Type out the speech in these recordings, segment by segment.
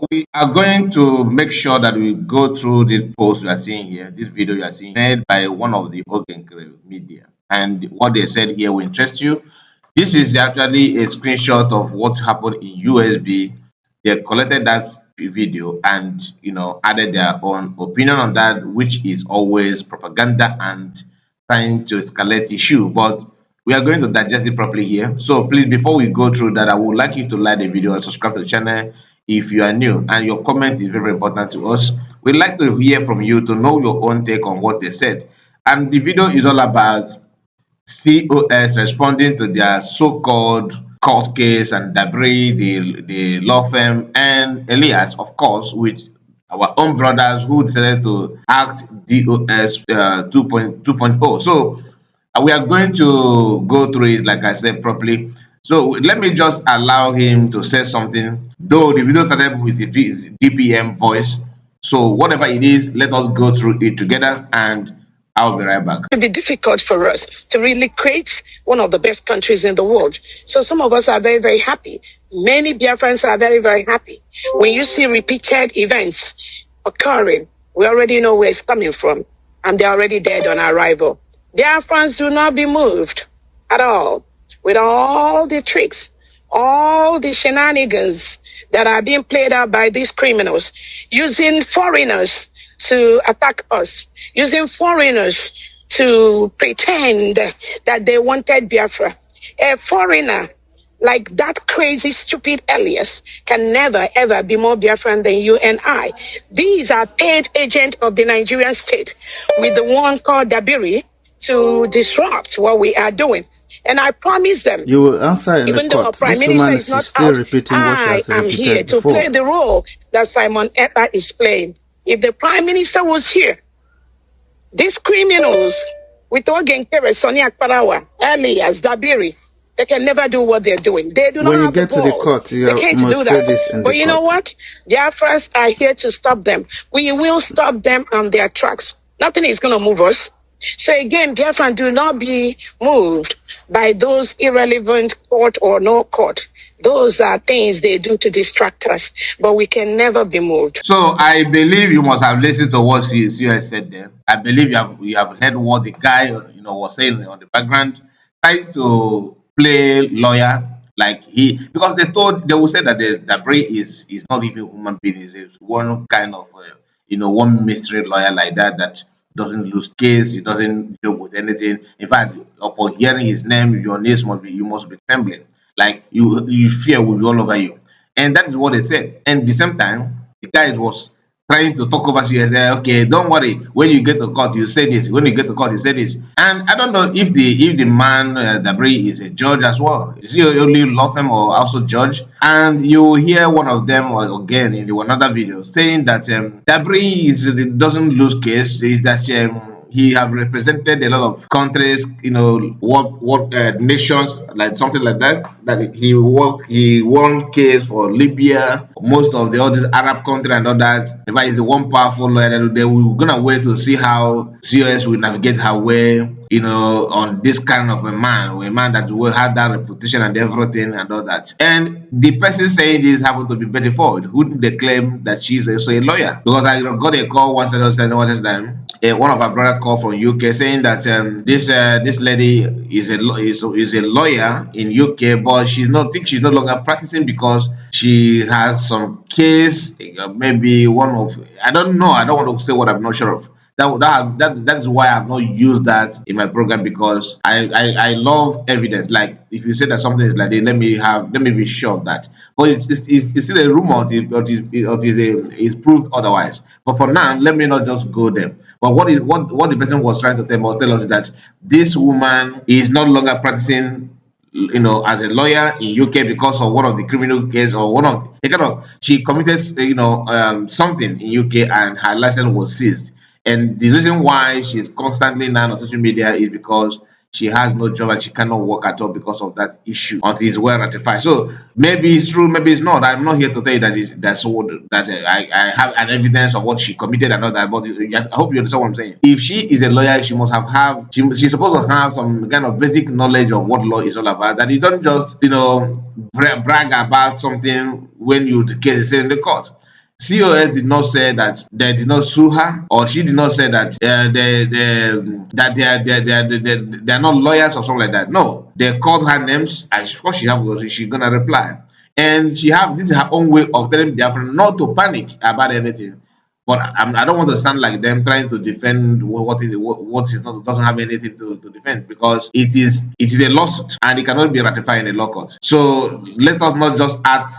we are going to make sure that we go through this post you are seeing here, this video you are seeing, made by one of the Nkere media. And what they said here will interest you. This is actually a screenshot of what happened in USB. They collected that video and added their own opinion on that, which is always propaganda and trying to escalate issue. But we are going to digest it properly here. So please, before we go through that, I would like you to like the video and subscribe to the channel if you are new. And your comment is very important to us. We'd like to hear from you to know your own take on what they said. And the video is all about COS responding to their so-called court case and debris, the law firm, and Elias, of course, with our own brothers who decided to act DOS 2.0. So we are going to go through it, like I said, properly. So let me just allow him to say something, though the video started with his DPM voice. So whatever it is, let us go through it together and I'll be right back. It would be difficult for us to really create one of the best countries in the world. So some of us are very, very happy. Many Biafrans are very, very happy. When you see repeated events occurring, we already know where it's coming from, and they're already dead on arrival. Biafrans do not be moved at all with all the tricks, all the shenanigans that are being played out by these criminals, using foreigners to attack us, using foreigners to pretend that they wanted Biafra. A foreigner like that crazy, stupid Elias can never, ever be more Biafran than you and I. These are paid agents of the Nigerian state with the one called Dabiri to disrupt what we are doing. And I promise them, you will answer in even the though our court. Prime This Minister woman is not still out, repeating what she I has am here repeated to before. play the role that Simon Ekpa is playing. If the Prime Minister was here, these criminals with Nkere, Sonia Akparawa, Elias, Dabiri, they can never do what they're doing. They do not When you have the get to the balls. court, you They can't must do say that. this in But the you know court. what? Biafrans are here to stop them. We will stop them on their tracks. Nothing is going to move us. So again, Biafran, do not be moved by those irrelevant court or no court. Those are things they do to distract us, but we can never be moved. So I believe you must have listened to what CS said there. I believe you have heard what the guy was saying on the background, trying to play lawyer like because they will say that the brain is not even human being, is one kind of one mystery lawyer like that doesn't lose case, he doesn't joke with anything. In fact, upon hearing his name, your knees must be trembling, like you fear will be all over you. And that is what they said. And at the same time, the guy was trying to talk over you and say, okay, don't worry. When you get to court, you say this. When you get to court, you say this. And I don't know if the man Dabri is a judge as well. Is he only law firm or also judge? And you will hear one of them again in another video saying that Dabri doesn't lose case. Is that he have represented a lot of countries, what nations, like something like that. That he won case for Libya, most of the all these Arab country and all that. In fact, he's the one powerful lawyer. They were gonna wait to see how COS will navigate her way, on this kind of a man that will have that reputation and everything and all that. And the person saying this happened to be Betty Ford, who they claim that she's also a lawyer. Because I got a call one time, one of our brother called from UK saying that this lady is a lawyer in UK, but she's no longer practicing because she has some case, maybe one of, I don't know, I don't want to say what I'm not sure of. That is why I've not used that in my program, because I love evidence. Like, if you say that something is like this, let me be sure of that. But it's still a rumor until it's proved otherwise. But for now, let me not just go there. But what the person was trying to tell us is that this woman is no longer practicing, as a lawyer in UK because of one of the criminal case, or one of she committed something in UK and her license was seized. And the reason why she's constantly now on social media is because she has no job and she cannot work at all because of that issue until it's well ratified. So maybe it's true, maybe it's not. I'm not here to tell you I have an evidence of what she committed and all that. But I hope you understand what I'm saying. If she is a lawyer, she must she's supposed to have some kind of basic knowledge of what law is all about. That you don't just brag about something when you the case is in the court. COS did not say that they did not sue her, or she did not say that that they are not lawyers or something like that. No, they called her names, and of course she's gonna reply. And this is her own way of telling Biafra not to panic about anything. But I don't want to sound like them trying to defend what is not, doesn't have anything to defend, because it is a lawsuit and it cannot be ratified in a law court. So let us not just act,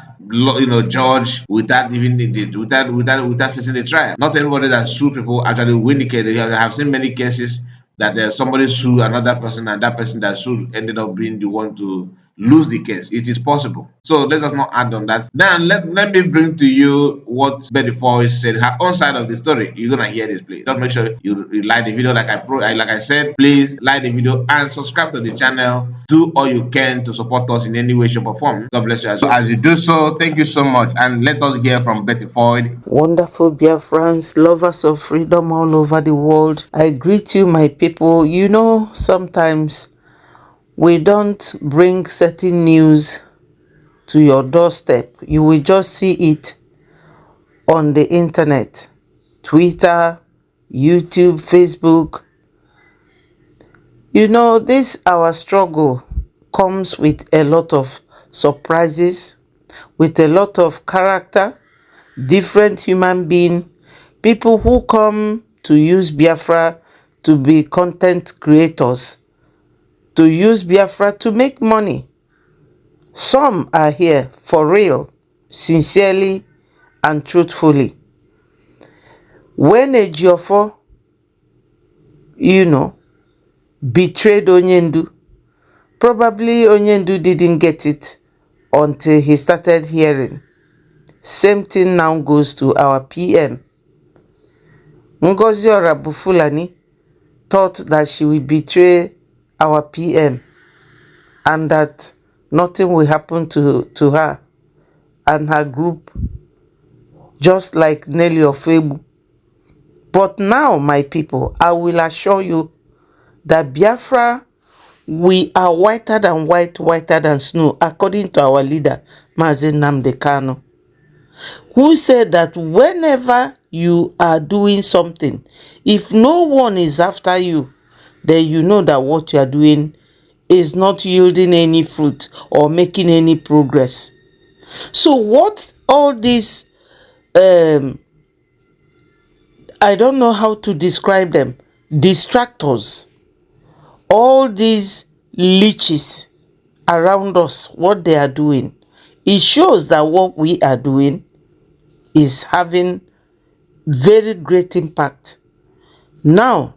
judge without even without facing the trial. Not everybody that sue people actually win the case. I have seen many cases that somebody sued another person, and that person that sued ended up being the one to lose the case. It is possible. So let us not add on that. Then let me bring to you what Betty Forrest said, her own side of the story. You're gonna hear this, please. Just make sure you like the video, like I said. Please like the video and subscribe to the channel. Do all you can to support us in any way, shape, or form. God bless you. So as you do so, thank you so much, and let us hear from Betty Ford. Wonderful Biafrans, lovers of freedom all over the world. I greet you, my people. You know, sometimes we don't bring certain news to your doorstep. You will just see it on the internet, Twitter, YouTube, Facebook. You know, this our struggle comes with a lot of surprises, with a lot of character, different human being, people who come to use Biafra to be content creators, to use Biafra to make money. Some are here for real, sincerely and truthfully. When a Ejiofor, betrayed Onyendu, probably Onyendu didn't get it until he started hearing. Same thing now goes to our PM. Ngozi Orabufulani thought that she will betray our PM and that nothing will happen to her and her group, just like Nelly Ofebu. But now, my people, I will assure you that Biafra, we are whiter than whiter than snow, according to our leader, Mazi Nnamdi Kanu, who said that whenever you are doing something, if no one is after you, then you know that what you are doing is not yielding any fruit or making any progress. So what all these, I don't know how to describe them, distractors, all these leeches around us, what they are doing, it shows that what we are doing is having very great impact. Now,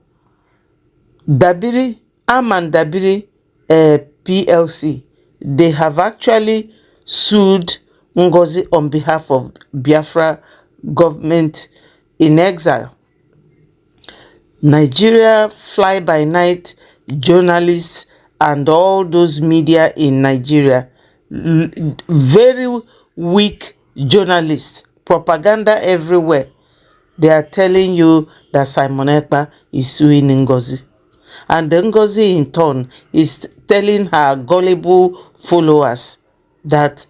Dabiri, Aman Dabiri PLC, they have actually sued Ngozi on behalf of Biafra government in exile. Nigeria fly-by-night journalists and all those media in Nigeria, very weak journalists, propaganda everywhere. They are telling you that Simon Ekpa is suing Ngozi. And Ngozi in turn is telling her gullible followers that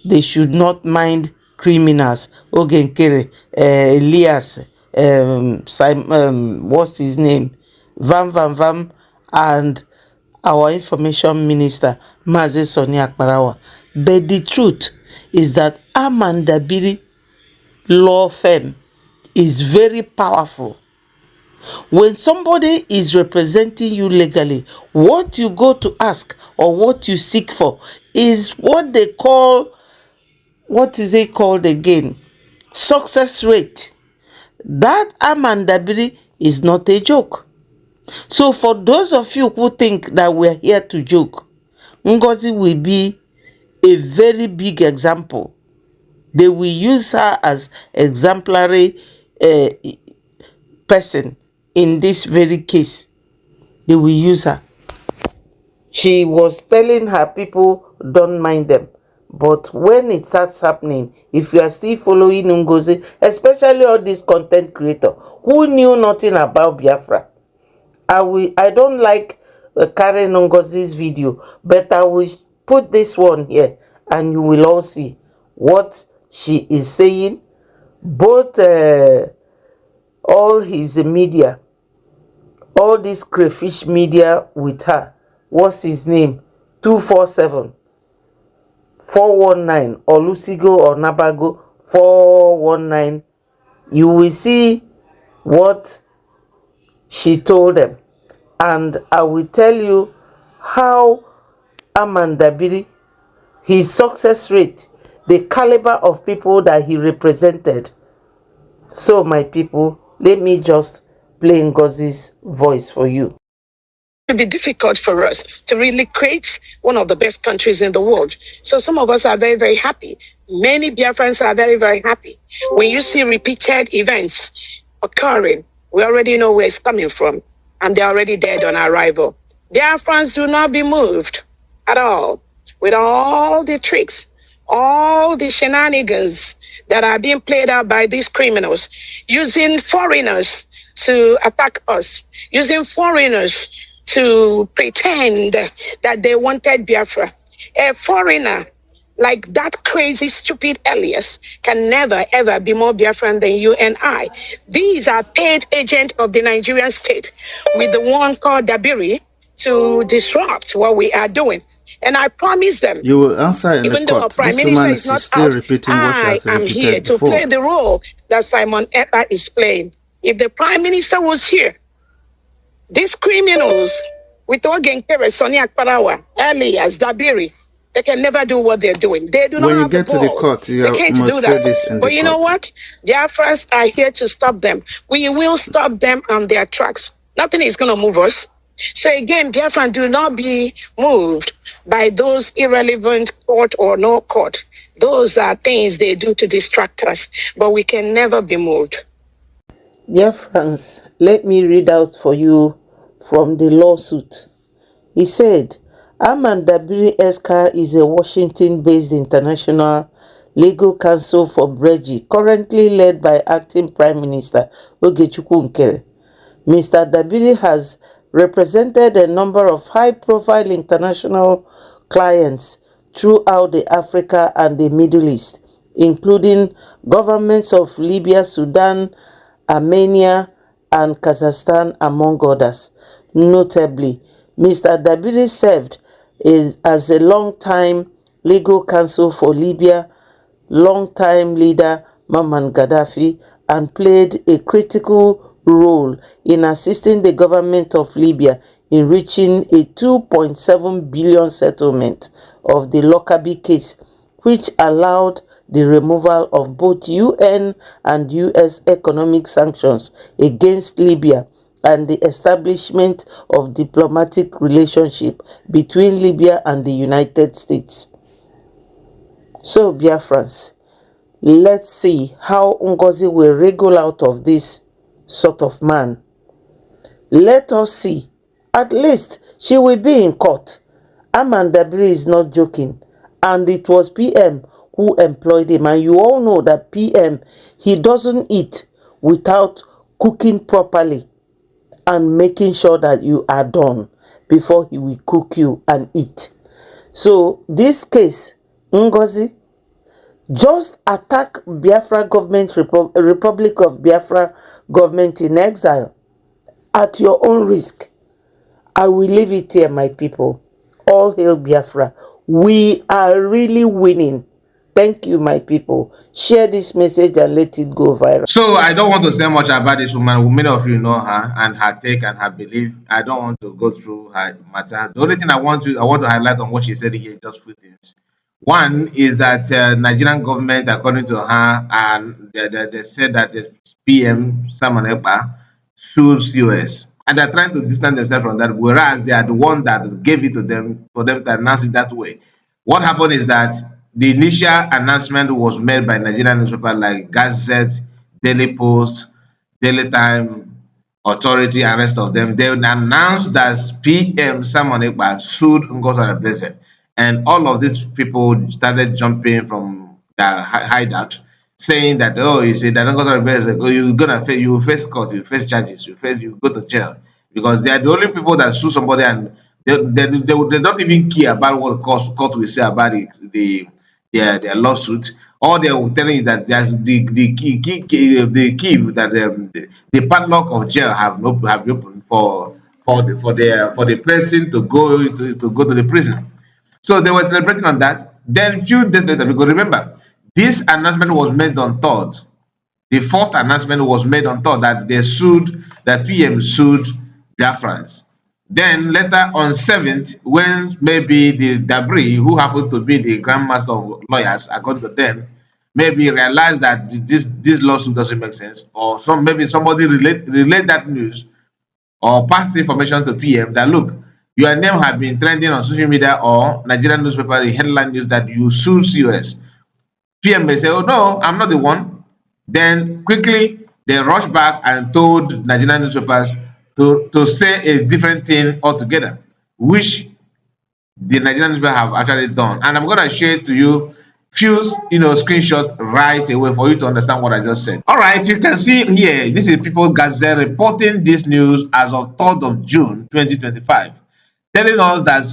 they should not mind criminals. Nkere, Elias, what's his name? Vam, and our information minister, Mazi Soni Akparawa. But the truth is that Amanda Biri law firm is very powerful. When somebody is representing you legally, what you go to ask or what you seek for is what they call, what is it called again? Success rate. That Amanda Biri is not a joke. So for those of you who think that we're here to joke, Ngozi will be a very big example. They will use her as exemplary person in this very case. They will use her. She was telling her people, don't mind them. But when it starts happening, if you are still following Ngozi, especially all these content creators who knew nothing about Biafra, I don't like Karen Ngozi's video, but I will put this one here and you will all see what she is saying, both all his media, all this crayfish media with her. What's his name? 247 419 Olusigo or Nabago 419. You will see what she told them. And I will tell you how Amanda Biri, his success rate, the caliber of people that he represented. So, my people, let me just play Ngozi's voice for you. It would be difficult for us to really create one of the best countries in the world. So some of us are very, very happy. Many Biafrans are very, very happy. When you see repeated events occurring, we already know where it's coming from, and they're already dead on arrival. Biafrans do not be moved at all with all the tricks, all the shenanigans that are being played out by these criminals, using foreigners to attack us, using foreigners to pretend that they wanted Biafra. A foreigner like that crazy, stupid Elias can never, ever be more Biafran than you and I. These are paid agents of the Nigerian state with the one called Dabiri to disrupt what we are doing. And I promise them, You will answer in the even though our court. prime This minister woman is is not still out, repeating what she I has am here repeated to play before. the role that Simon Ekpa is playing. If the prime minister was here, these criminals with Nkere, Sonia Akparawa, Elias, Dabiri, they can never do what they're doing. They do not When you have the get to the balls. court, you They can't must do say that. this in the But you know court. what? Biafrans are here to stop them. We will stop them on their tracks. Nothing is going to move us. So again, Biafran, do not be moved by those irrelevant court or no court. Those are things they do to distract us, but we can never be moved. Dear friends, let me read out for you from the lawsuit. He said, Amanda Biri Eska is a Washington-based international legal counsel for Breji, currently led by acting Prime Minister Ogechukwu Nkere. Mr. Dabiri has represented a number of high-profile international clients throughout the Africa and the Middle East, including governments of Libya, Sudan, Armenia, and Kazakhstan, among others. Notably, Mr. Dabiri served as a long-time legal counsel for Libya, long-time leader Muammar Gaddafi, and played a critical role in assisting the government of Libya in reaching a 2.7 billion settlement of the Lockerbie case, which allowed the removal of both UN and US economic sanctions against Libya and the establishment of diplomatic relationship between Libya and the United States. So, Biafrans, let's see how Ngozi will wriggle out of this sort of man. Let us see. At least she will be in court. Amanda Biri is not joking. And it was PM who employed him. And you all know that PM, he doesn't eat without cooking properly and making sure that you are done before he will cook you and eat. So this case, Ngozi, just attack Biafra government, Republic of Biafra government in exile at your own risk. I will leave it here, my people. All hail Biafra. We are really winning. Thank you, my people. Share this message and let it go viral. So I don't want to say much about this woman. Many of you know her and her take and her belief. I don't want to go through her matter. The only thing I want to highlight on what she said here, just two things. One is that Nigerian government, according to her, and they said that the PM Simon Ekpa sues US, and they're trying to distance themselves from that. Whereas they are the one that gave it to them for them to announce it that way. What happened is that the initial announcement was made by Nigerian newspapers like Gazette, Daily Post, Daily Time, Authority, and rest of them. They announced that PM Simon Ekpa sued Ngozi Blessed, and all of these people started jumping from their hideout, saying that, oh, you see that Ngozi Blessed, oh, you will face court, you face charges, you go to jail, because they are the only people that sue somebody, and they don't even care about what the court will say about their lawsuit. All they will tell you is that there's the key that the padlock of jail have opened for the person to go to the prison. So they were celebrating on that. Then few days later, because remember, this announcement was made on third. The first announcement was made on thought that that PM sued Biafrans. Then later on 7th, when maybe the Dabri, who happened to be the grandmaster of lawyers, according to them, maybe realized that this lawsuit doesn't make sense, or maybe somebody relate that news or pass information to PM that look, your name had been trending on social media or Nigerian newspaper, the headline news that you sued COS. PM may say, oh no, I'm not the one. Then quickly they rush back and told Nigerian newspapers to say a different thing altogether, which the Nigerian newspapers have actually done. And I'm gonna share to you few screenshots right away for you to understand what I just said. All right, you can see here, this is People Gazette reporting this news as of 3rd of June 2025, telling us that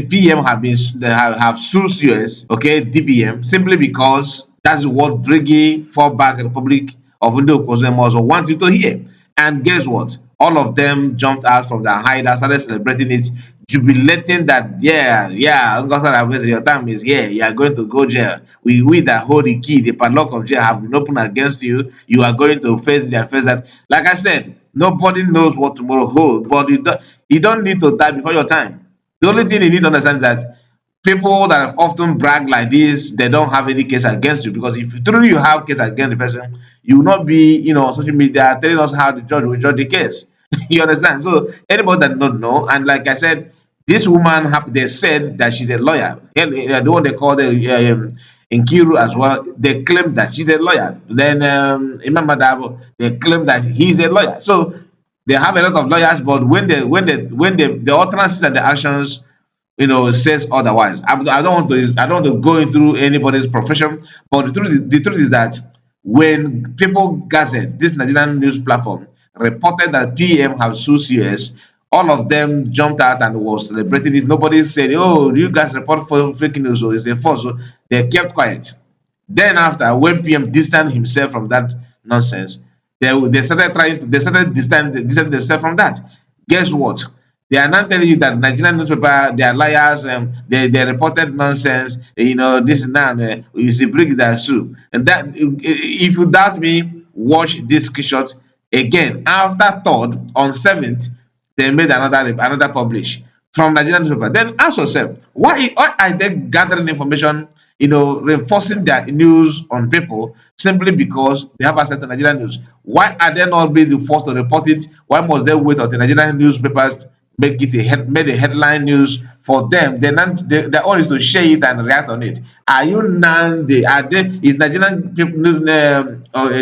PM have sued US, okay, DBM, simply because that's what Briggy Fallback Republic of Ndokozemos want you to hear. And guess what? All of them jumped out from their hideout, started celebrating it, jubilating that, yeah, your time is here. You are going to go jail. We that hold the key, the padlock of jail have been opened against you. You are going to face that. Like I said, nobody knows what tomorrow holds, but you don't need to die before your time. The only thing you need to understand is that people that have often brag like this, they don't have any case against you, because if truly you have case against the person, you will not be on social media telling us how the judge will judge the case. You understand? So anybody that don't know, and like I said, this woman they said that she's a lawyer, and the one they call the Nkere as well, they claim that she's a lawyer. Then Imam Madabo, they claim that he's a lawyer. So they have a lot of lawyers, but when the utterances and the actions says otherwise. I don't want to go into anybody's profession, but the truth is that when People Gazette, this Nigerian news platform, reported that PM have sued CS, all of them jumped out and was celebrating it. Nobody said, "Oh, you guys report for fake news, or is it false?" So they kept quiet. Then after, when PM distanced himself from that nonsense, they started distancing themselves from that. Guess what? They are now telling you that Nigerian newspaper, they are liars, they reported nonsense, this and that, you see, bring that soup. And that, if you doubt me, watch this screenshot again. After third, on 7th, they made another publish from Nigerian newspaper. Then ask yourself, why are they gathering information, reinforcing their news on people simply because they have access to Nigerian news? Why are they not being the first to report it? Why must they wait until Nigerian newspapers made a headline news for them? Their own is to share it and react on it. Are you now is Nigerian people,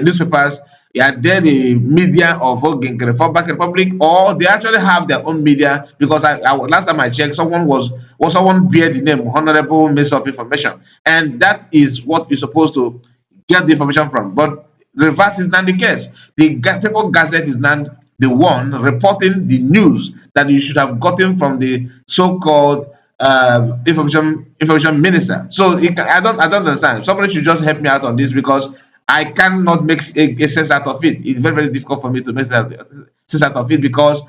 newspapers, are they the media of Nkere Fallback Republic, or they actually have their own media? Because last time I checked, someone bear the name Honorable Minister of Information, and that is what you're supposed to get the information from. But reverse is not the case. People Gazette is not the one reporting the news that you should have gotten from the so-called information minister. So I don't understand. Somebody should just help me out on this, because I cannot make a sense out of it. It's very, very difficult for me to make sense out of it, because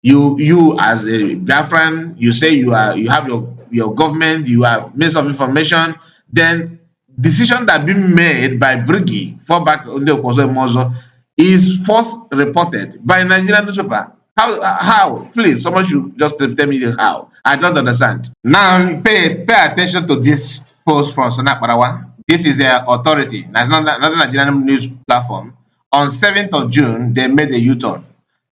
you as a Biafran, you say you have your government, you are means of information, then decision that being made by Brigi Fallback Mozo is first reported by Nigerian newspaper. How? Please, someone should just tell me how. I don't understand. Now pay attention to this post from Sanat Barawa. This is their authority. That's not another Nigerian news platform. On 7th of June, they made a U-turn,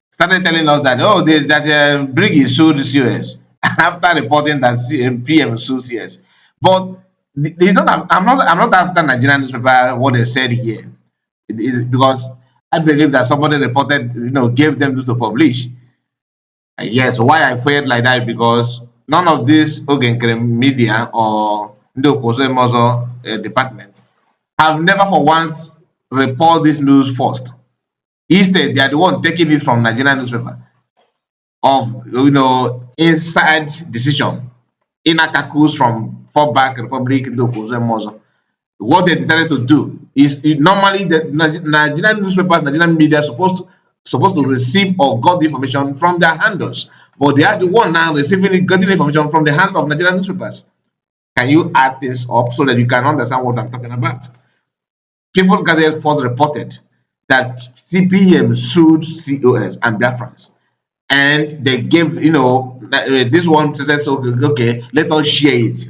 started telling us that, Briggy sued CS after reporting that PM sued CS. But they don't have, I'm not after Nigerian newspaper what they said here. Because I believe that somebody reported, gave them this to publish. And yes, why I felt like that, because none of this Ogenkere media or Ndokozo Mozo department have never for once report this news first. Instead, they are the one taking it from Nigerian newspaper of inside decision, inner calculus from Fallback Republic into Mozo. What they decided to do is normally the Nigerian newspapers, Nigerian media supposed to receive or got the information from their handles, but they are the one now receiving it, getting information from the hand of Nigerian newspapers. Can you add this up so that you can understand what I'm talking about? People's Gazette first reported that CPM sued COS and Biafrans, and they gave, this one said, so okay, let us share it.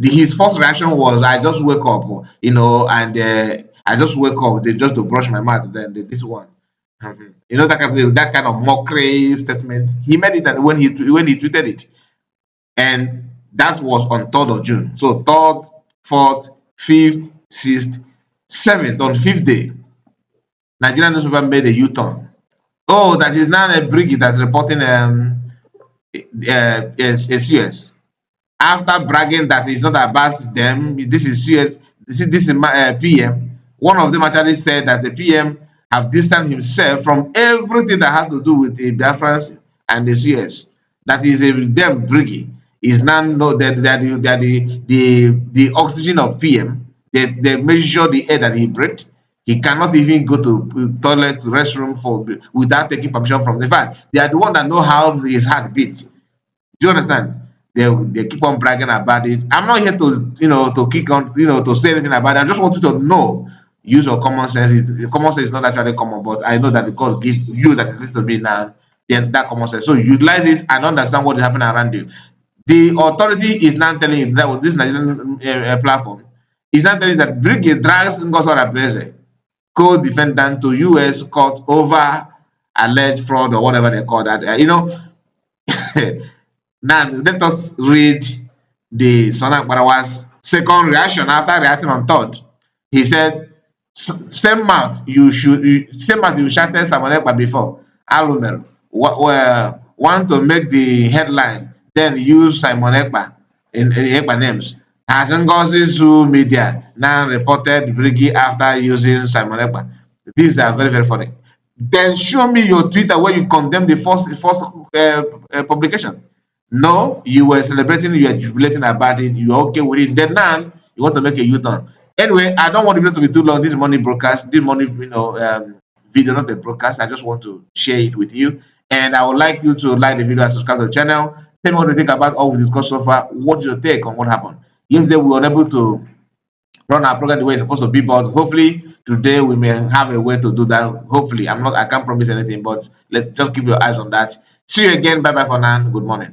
His first reaction was, I just wake up, and I just wake up, they just to brush my mouth. Then this one, that kind of mockery statement. He made it, and when he tweeted it, and that was on 3rd of June. So third, fourth, fifth, sixth, seventh, on fifth day, Nigerian newspaper made a U-turn. Oh, that is now a brigade that's reporting yes, yes. After bragging that it's not about them, this is serious. This is PM. One of them actually said that the PM have distanced himself from everything that has to do with the Biafrans and the CS. That is a them briggy is now know that the oxygen of PM. They measure the air that he breathed. He cannot even go to toilet, restroom for without taking permission from the fact. They are the one that know how his heart beats. Do you understand? They keep on bragging about it. I'm not here to to kick on to say anything about it. I just want you to know. Use your common sense. Common sense is not actually common, but I know that God give you that it needs to be now. Then that common sense. So utilize it and understand what is happening around you. The authority is now telling you that with this Nigerian platform is now telling you that Brigade drags Ngozi Orebeze, co-defendant, to U.S. court over alleged fraud or whatever they call that. Now, let us read the Sona Barawa's second reaction after reacting on third. He said, same mouth you shouted Samonekpa before. Alumer want to make the headline, then use Simon Ekpa in Ekpa names. Has Ngozi Zoo Media now reported Briggy after using Simon Ekpa? These are very, very funny. Then show me your Twitter where you condemn the first publication. No, you were celebrating, you were jubilating about it, you were okay with it. Then now you want to make a U-turn. Anyway, I don't want the video to be too long. This morning broadcast, this morning, video, not a broadcast. I just want to share it with you. And I would like you to like the video and subscribe to the channel. Tell me what you think about all we discussed so far. What's your take on what happened? Yesterday, we were unable to run our program the way it's supposed to be, but hopefully today we may have a way to do that. Hopefully, I can't promise anything, but let's just keep your eyes on that. See you again. Bye bye for now. Good morning.